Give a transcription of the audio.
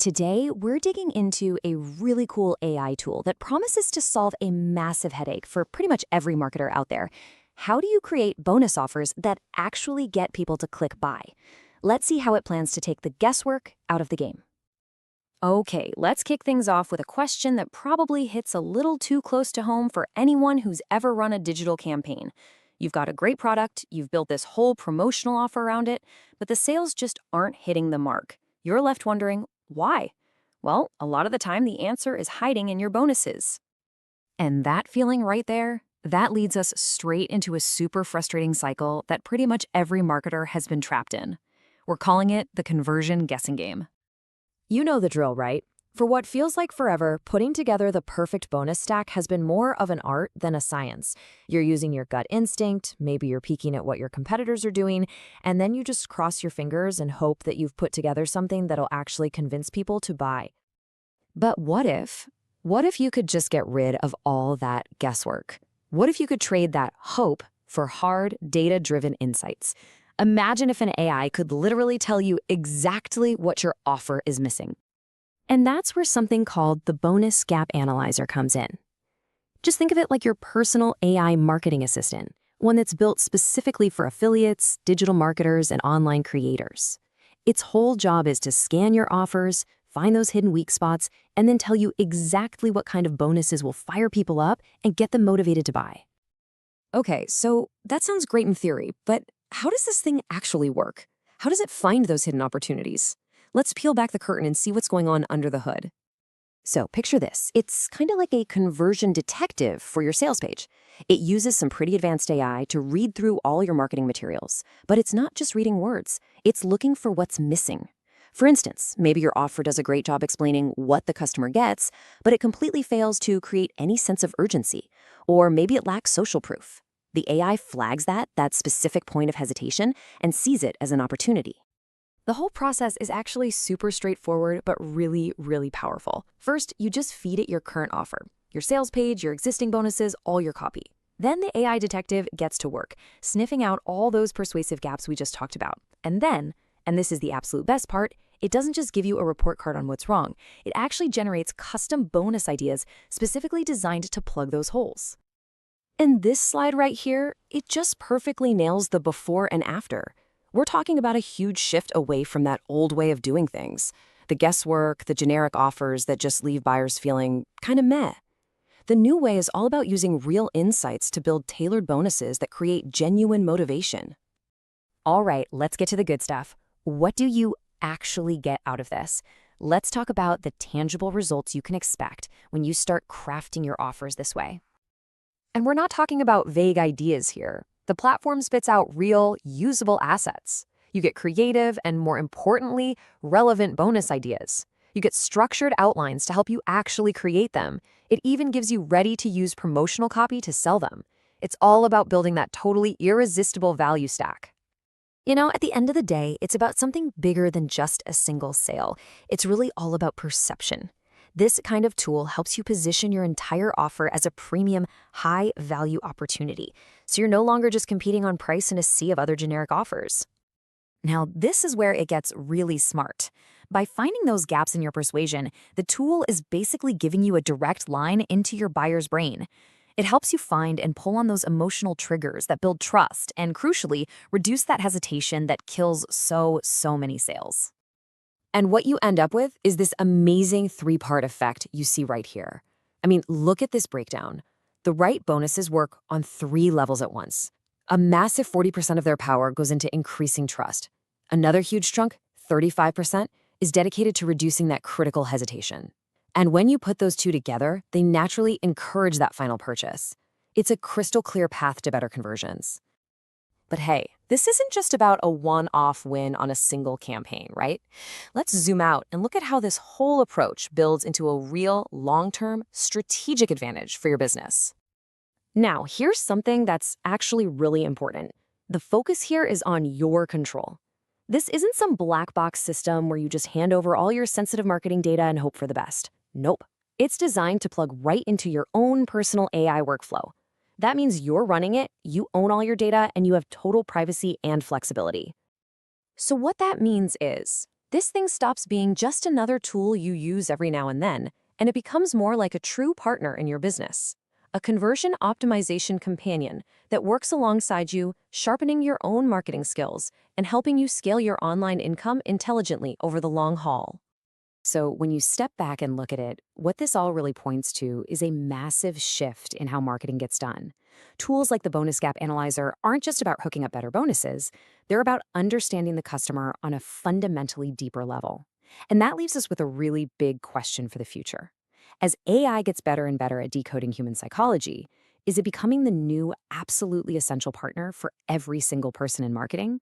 Today, we're digging into a really cool AI tool that promises to solve a massive headache for pretty much every marketer out there. How do you create bonus offers that actually get people to click buy? Let's see how it plans to take the guesswork out of the game. Okay, let's kick things off with a question that probably hits a little too close to home for anyone who's ever run a digital campaign. You've got a great product, you've built this whole promotional offer around it, but the sales just aren't hitting the mark. You're left wondering, why? Well, a lot of the time the answer is hiding in your bonuses. And that feeling right there, that leads us straight into a super frustrating cycle that pretty much every marketer has been trapped in. We're calling it the conversion guessing game. You know the drill, right? For what feels like forever, putting together the perfect bonus stack has been more of an art than a science. You're using your gut instinct, maybe you're peeking at what your competitors are doing, and then you just cross your fingers and hope that you've put together something that'll actually convince people to buy. But what if you could just get rid of all that guesswork? What if you could trade that hope for hard, data-driven insights? Imagine if an AI could literally tell you exactly what your offer is missing. And that's where something called the Bonus Gap Analyzer comes in. Just think of it like your personal AI marketing assistant, one that's built specifically for affiliates, digital marketers, and online creators. Its whole job is to scan your offers, find those hidden weak spots, and then tell you exactly what kind of bonuses will fire people up and get them motivated to buy. Okay, so that sounds great in theory, but how does this thing actually work? How does it find those hidden opportunities? Let's peel back the curtain and see what's going on under the hood. So picture this. It's kind of like a conversion detective for your sales page. It uses some pretty advanced AI to read through all your marketing materials. But it's not just reading words. It's looking for what's missing. For instance, maybe your offer does a great job explaining what the customer gets, but it completely fails to create any sense of urgency. Or maybe it lacks social proof. The AI flags that specific point of hesitation, and sees it as an opportunity. The whole process is actually super straightforward, but really, really powerful. First, you just feed it your current offer, your sales page, your existing bonuses, all your copy. Then the AI detective gets to work, sniffing out all those persuasive gaps we just talked about. And then, and this is the absolute best part, it doesn't just give you a report card on what's wrong. It actually generates custom bonus ideas specifically designed to plug those holes. And this slide right here, it just perfectly nails the before and after. We're talking about a huge shift away from that old way of doing things. The guesswork, the generic offers that just leave buyers feeling kind of meh. The new way is all about using real insights to build tailored bonuses that create genuine motivation. All right, let's get to the good stuff. What do you actually get out of this? Let's talk about the tangible results you can expect when you start crafting your offers this way. And we're not talking about vague ideas here. The platform spits out real, usable assets. You get creative and, more importantly, relevant bonus ideas. You get structured outlines to help you actually create them. It even gives you ready-to-use promotional copy to sell them. It's all about building that totally irresistible value stack. You know, at the end of the day, it's about something bigger than just a single sale. It's really all about perception. This kind of tool helps you position your entire offer as a premium, high-value opportunity, so you're no longer just competing on price in a sea of other generic offers. Now, this is where it gets really smart. By finding those gaps in your persuasion, the tool is basically giving you a direct line into your buyer's brain. It helps you find and pull on those emotional triggers that build trust and, crucially, reduce that hesitation that kills so many sales. And what you end up with is this amazing three-part effect you see right here. I mean, look at this breakdown. The right bonuses work on 3 levels at once. A massive 40% of their power goes into increasing trust. Another huge chunk, 35%, is dedicated to reducing that critical hesitation. And when you put those two together, they naturally encourage that final purchase. It's a crystal clear path to better conversions. But hey, this isn't just about a one-off win on a single campaign, right? Let's zoom out and look at how this whole approach builds into a real, long-term, strategic advantage for your business. Now, here's something that's actually really important. The focus here is on your control. This isn't some black box system where you just hand over all your sensitive marketing data and hope for the best. Nope. It's designed to plug right into your own personal AI workflow. That means you're running it, you own all your data, and you have total privacy and flexibility. So what that means is, This thing stops being just another tool you use every now and then, and it becomes more like a true partner in your business. A conversion optimization companion that works alongside you, sharpening your own marketing skills and helping you scale your online income intelligently over the long haul. So, when you step back and look at it, what this all really points to is a massive shift in how marketing gets done. Tools like the Bonus Gap Analyzer aren't just about hooking up better bonuses, they're about understanding the customer on a fundamentally deeper level. And that leaves us with a really big question for the future. As AI gets better and better at decoding human psychology, is it becoming the new, absolutely essential partner for every single person in marketing?